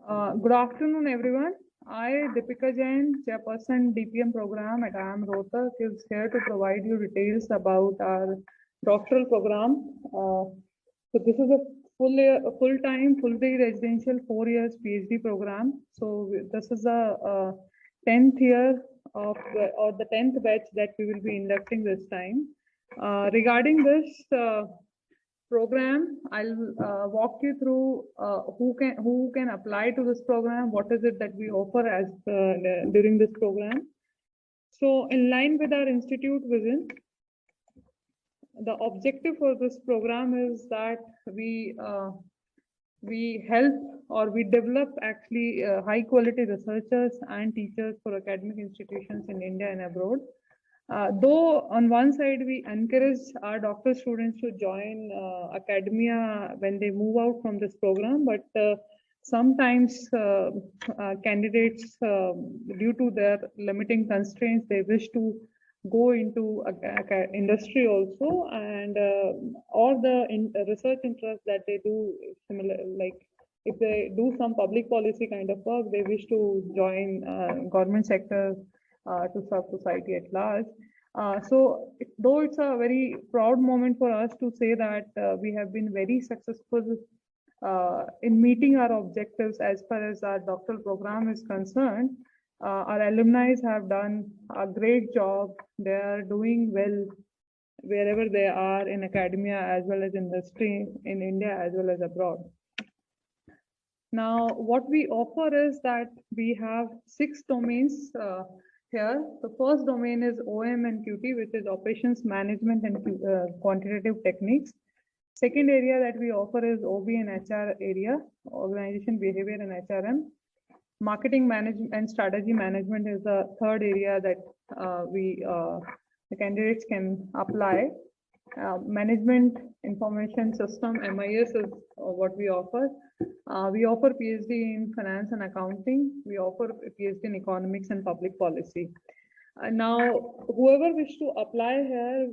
Good afternoon, everyone. I, Deepika Jain, Chairperson DPM program at IIM Rohtak, is here to provide you details about our doctoral program. So this is a full-time, full-day residential 4 years PhD program. So this is a 10th year of or the 10th batch that we will be inducting this time. Regarding this program, I'll walk you through who can apply to this program, what is it that we offer as during this program. So in line with our institute vision, the objective for this program is that we help or we develop actually high quality researchers and teachers for academic institutions in India and abroad. Though on one side we encourage our doctoral students to join academia when they move out from this program, but sometimes candidates, due to their limiting constraints, they wish to go into industry also, and or the research interest that they do similar, like if they do some public policy kind of work, they wish to join government sector to serve society at large. So though it's a very proud moment for us to say that we have been very successful in meeting our objectives as far as our doctoral program is concerned. Our alumni have done a great job. They are doing well wherever they are in academia as well as industry in India as well as abroad. Now, what we offer is that we have 6 domains here. The first domain is OM and QT, which is operations management and quantitative techniques. Second area that we offer is OB and HR area, organization behavior and HRM. Marketing management and strategy management is the third area that the candidates can apply. Management information system, MIS, is what we offer. We offer PhD in finance and accounting. We offer PhD in economics and public policy. Now, whoever wish to apply here,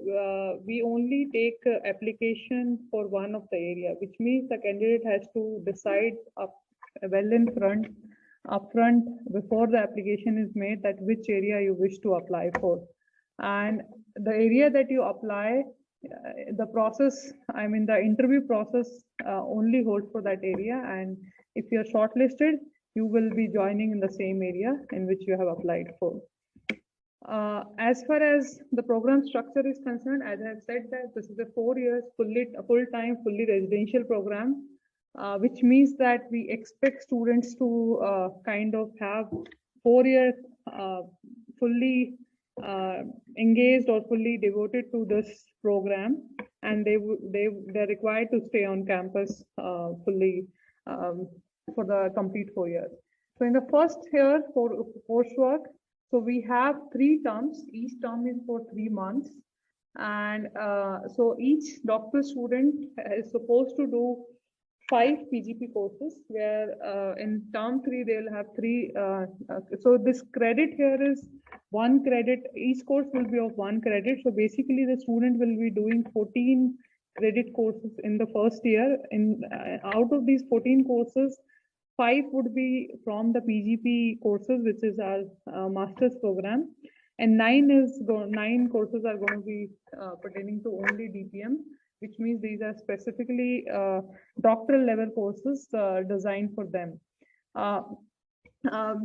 we only take application for one of the area, which means the candidate has to decide upfront before the application is made that which area you wish to apply for. And the area that you apply, the process, I mean the interview process only holds for that area, and if you're shortlisted, you will be joining in the same area in which you have applied for. As far as the program structure is concerned, as I have said, that this is a 4 years full-time, fully residential program, which means that we expect students to kind of have 4 years fully engaged or fully devoted to this program, and they're required to stay on campus fully for the complete 4 years. So in the first year for coursework, so we have 3 terms. Each term is for 3 months, and so each doctoral student is supposed to do 5 PGP courses, where in term 3 they'll have 3. So this credit here is 1 credit. Each course will be of 1 credit. So basically, the student will be doing 14 credit courses in the first year. Out of these 14 courses, 5 would be from the PGP courses, which is our master's program, and 9 courses are going to be pertaining to only DPM, which means these are specifically doctoral level courses designed for them.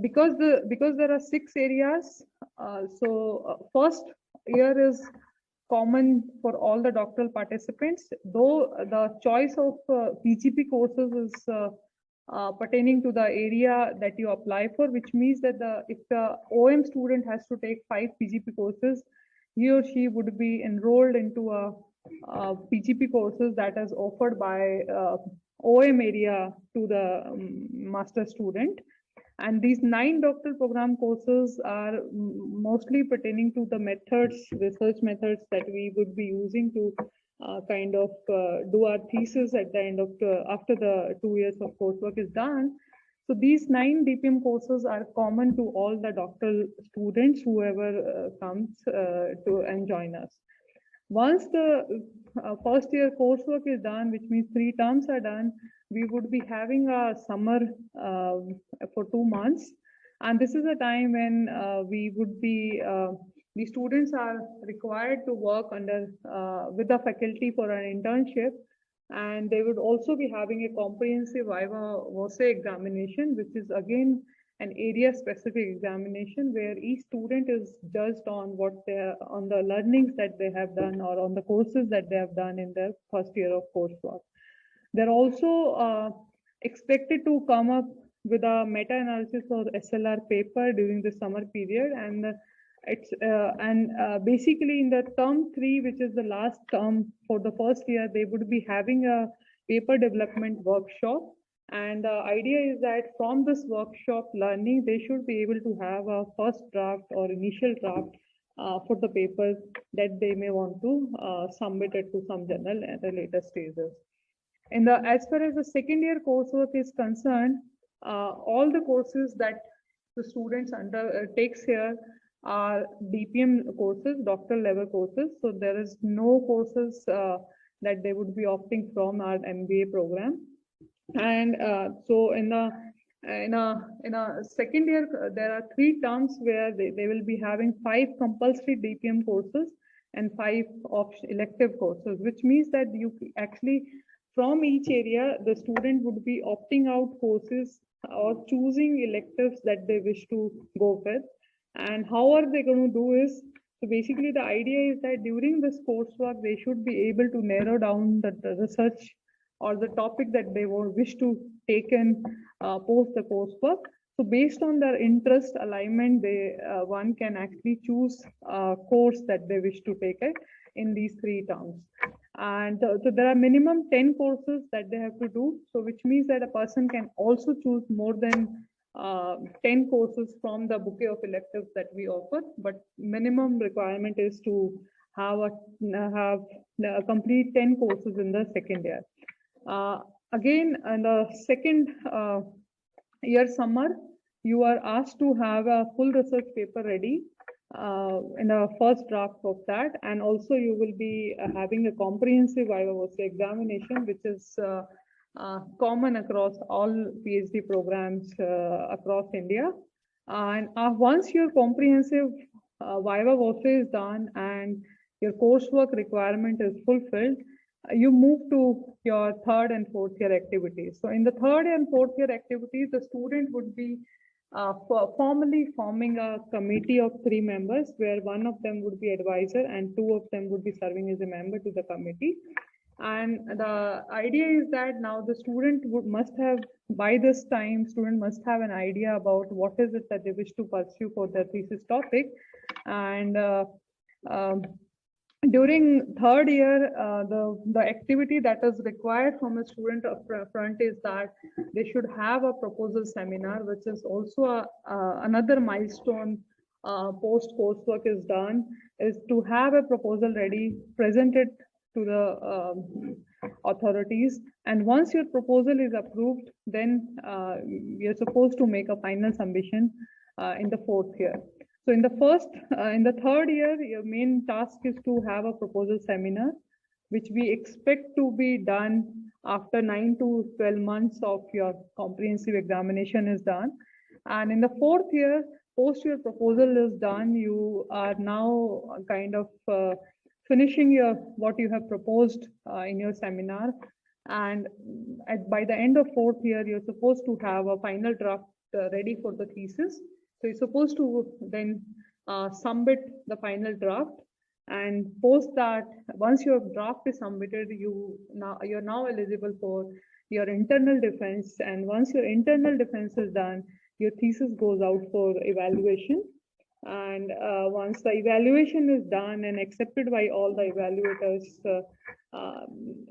Because there are 6 areas, so first year is common for all the doctoral participants, though the choice of PGP courses is pertaining to the area that you apply for, which means that if the OM student has to take 5 PGP courses, he or she would be enrolled into a PGP courses that is offered by OM area to the master student. And these 9 doctoral program courses are mostly pertaining to the research methods that we would be using to kind of do our thesis at the end of after the 2 years of coursework is done. So these 9 DPM courses are common to all the doctoral students, whoever comes to and join us. Once the first year coursework is done, which means 3 terms are done, we would be having a summer for 2 months. And this is a time when we would be, the students are required to work under with the faculty for an internship. And they would also be having a comprehensive viva voce examination, which is again an area specific examination where each student is judged on what on the learnings that they have done or on the courses that they have done in their first year of coursework. They're also expected to come up with a meta-analysis or SLR paper during the summer period, and basically in the term 3, which is the last term for the first year, they would be having a paper development workshop. And the idea is that from this workshop learning, they should be able to have a first draft or initial draft for the papers that they may want to submit it to some journal at a later stages. As far as the second year coursework is concerned, all the courses that the students takes here are DPM courses, doctoral level courses. So there is no courses that they would be opting from our MBA program. And so in a second year, there are 3 terms where they will be having 5 compulsory DPM courses and 5 elective courses, which means that you actually from each area, the student would be opting out courses or choosing electives that they wish to go with. And how are they going to do is, so basically the idea is that during this coursework, they should be able to narrow down the research or the topic that they wish to take in post the coursework. So based on their interest alignment, one can actually choose a course that they wish to take it in these 3 terms. And so there are minimum 10 courses that they have to do. So which means that a person can also choose more than 10 courses from the bouquet of electives that we offer. But minimum requirement is to have a complete 10 courses in the second year. Again, in the second year summer, you are asked to have a full research paper ready in the first draft of that, and also you will be having a comprehensive viva voce examination, which is common across all PhD programs across India. And once your comprehensive viva voce is done and your coursework requirement is fulfilled, you move to your 3rd and 4th year activities. So in the 3rd and 4th year activities, the student would be formally forming a committee of 3 members, where 1 of them would be advisor and 2 of them would be serving as a member to the committee. And the idea is that now the student must have, by this time, student must have an idea about what is it that they wish to pursue for their thesis topic. And during 3rd year, the activity that is required from a student up front is that they should have a proposal seminar, which is also another milestone post coursework is done, is to have a proposal ready, presented to the authorities. And once your proposal is approved, then you're supposed to make a final submission in the 4th year. So in the 3rd year, your main task is to have a proposal seminar, which we expect to be done after 9 to 12 months of your comprehensive examination is done. And in the 4th year, post your proposal is done, you are now kind of finishing what you have proposed in your seminar. And by the end of 4th year, you're supposed to have a final draft ready for the thesis. So you're supposed to then submit the final draft, and post that, once your draft is submitted, you're now eligible for your internal defense. And once your internal defense is done, your thesis goes out for evaluation. And once the evaluation is done and accepted by all the evaluators,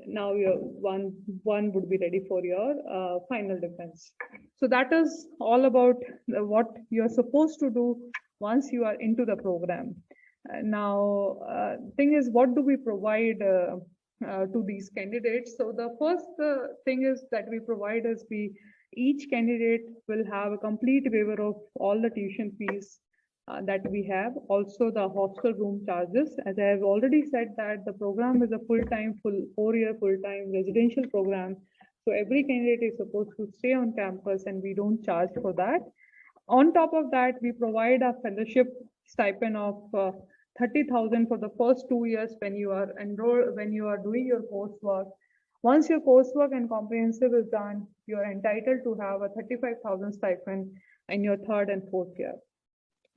now your one would be ready for your final defense. So that is all about what you're supposed to do once you are into the program. Now, thing is, what do we provide to these candidates? So the first thing is that we provide is each candidate will have a complete waiver of all the tuition fees that we have. Also the hostel room charges. As I have already said that the program is a full-time, 4-year full-time residential program. So every candidate is supposed to stay on campus and we don't charge for that. On top of that, we provide a fellowship stipend of 30,000 for the first 2 years when you are enrolled, when you are doing your coursework. Once your coursework and comprehensive is done, you are entitled to have a 35,000 stipend in your 3rd and 4th year.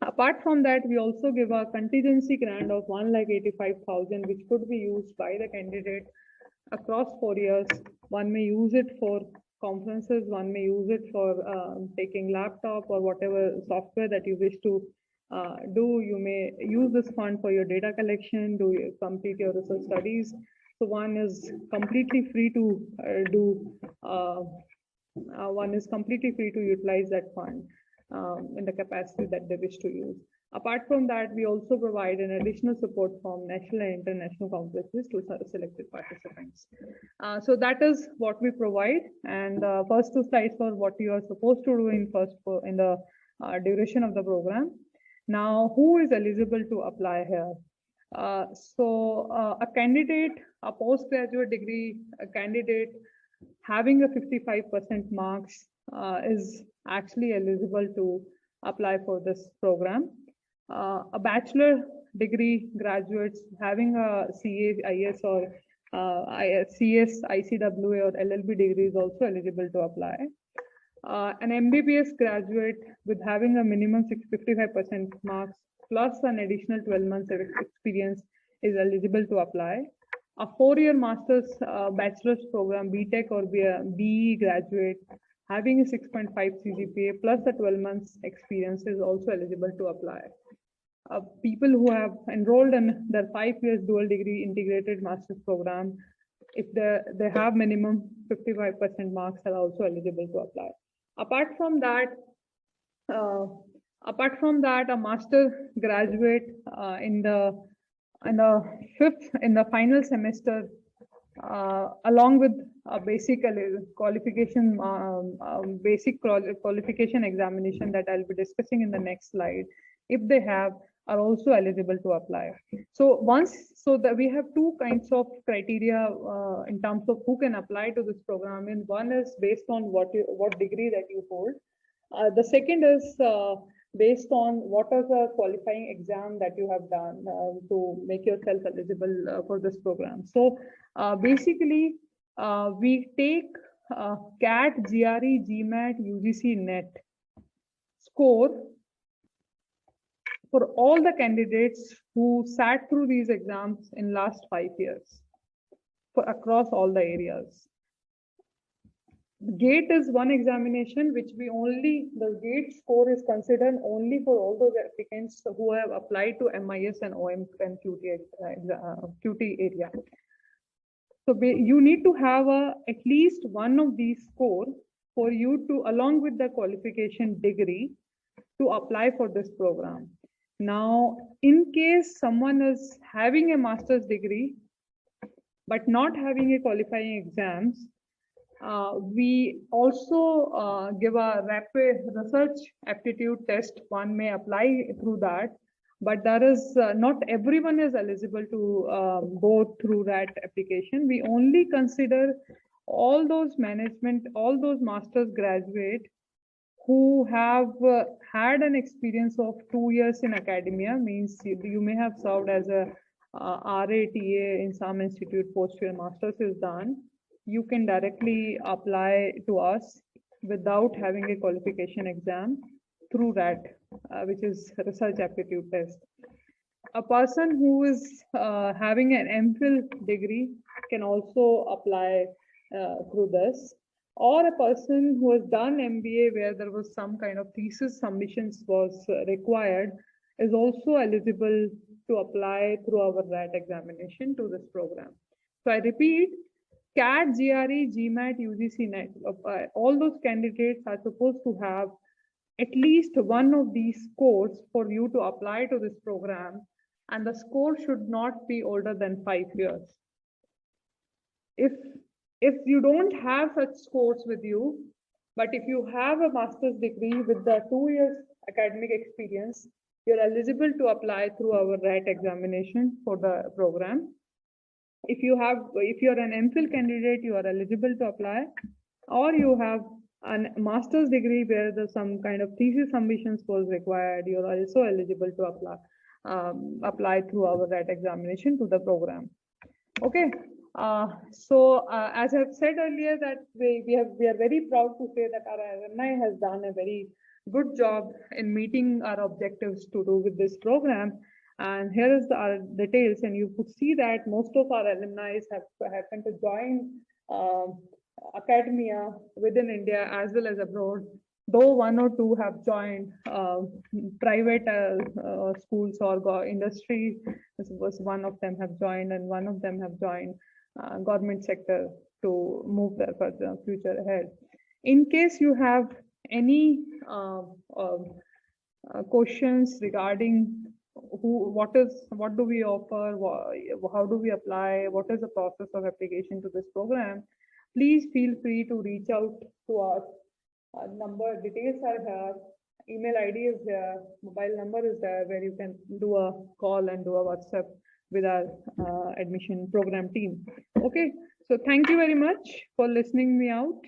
Apart from that, we also give a contingency grant of 1,85,000, which could be used by the candidate across 4 years. One may use it for conferences, one may use it for taking laptop or whatever software that you wish to do. You may use this fund for your data collection, complete your research studies. So one is completely free to utilize that fund in the capacity that they wish to use. Apart from that, we also provide an additional support from national and international conferences to selected participants. So that is what we provide. And first 2 slides for what you are supposed to do in the duration of the program. Now, who is eligible to apply here? A candidate, a postgraduate degree, a candidate having a 55% marks is actually eligible to apply for this program. A bachelor degree graduates having a CA, IS or CS, ICWA or LLB degree is also eligible to apply. An MBBS graduate with having a minimum 55% marks plus an additional 12 months of experience is eligible to apply. A 4-year master's bachelor's program, BTech or BE graduate having a 6.5 CGPA plus a 12 months experience is also eligible to apply. People who have enrolled in their 5 years dual degree integrated master's program, if they have minimum 55% marks, are also eligible to apply. Apart from that, a master graduate in the final semester, along with a basic qualification, qualification examination that I'll be discussing in the next slide, if they have, are also eligible to apply. So we have 2 kinds of criteria in terms of who can apply to this program. And one is based on what degree that you hold. The second is based on what is the qualifying exam that you have done to make yourself eligible for this program. So basically, we take CAT, GRE, GMAT, UGC, NET score for all the candidates who sat through these exams in last 5 years across all the areas. GATE is one examination which the GATE score is considered only for all those applicants who have applied to MIS and OM and QT area. So you need to have at least one of these scores for you to, along with the qualification degree, to apply for this program. Now, in case someone is having a master's degree, but not having a qualifying exams, we also give a rapid research aptitude test. One may apply through that, but there is not everyone is eligible to go through that application. We only consider all those master's graduate who have had an experience of 2 years in academia, means you may have served as a RATA in some institute, post-year master's is done. You can directly apply to us without having a qualification exam through that, which is research aptitude test. A person who is having an MPhil degree can also apply through this. Or a person who has done MBA where there was some kind of thesis submissions was required is also eligible to apply through our RAT examination to this program. So I repeat, CAT, GRE, GMAT, UGC, NET, all those candidates are supposed to have at least one of these scores for you to apply to this program, and the score should not be older than 5 years. If you don't have such scores with you, but if you have a master's degree with the 2 years academic experience, you're eligible to apply through our RAT examination for the program. If you're an MPhil candidate, you are eligible to apply, or you have a master's degree where some kind of thesis submissions was required, you're also eligible to apply through our RAT examination to the program. Okay. As I've said earlier, that we are very proud to say that our alumni has done a very good job in meeting our objectives to do with this program. And here is our details, and you could see that most of our alumni have happened to join academia within India as well as abroad, though one or two have joined private schools or industry. This was one of them have joined, and one of them have joined government sector to move their future ahead. In case you have any questions regarding what do we offer, how do we apply, what is the process of application to this program, please feel free to reach out to us. Number details are here, email ID is there, mobile number is there, where you can do a call and do a WhatsApp with our admission program team. Okay, so thank you very much for listening me out.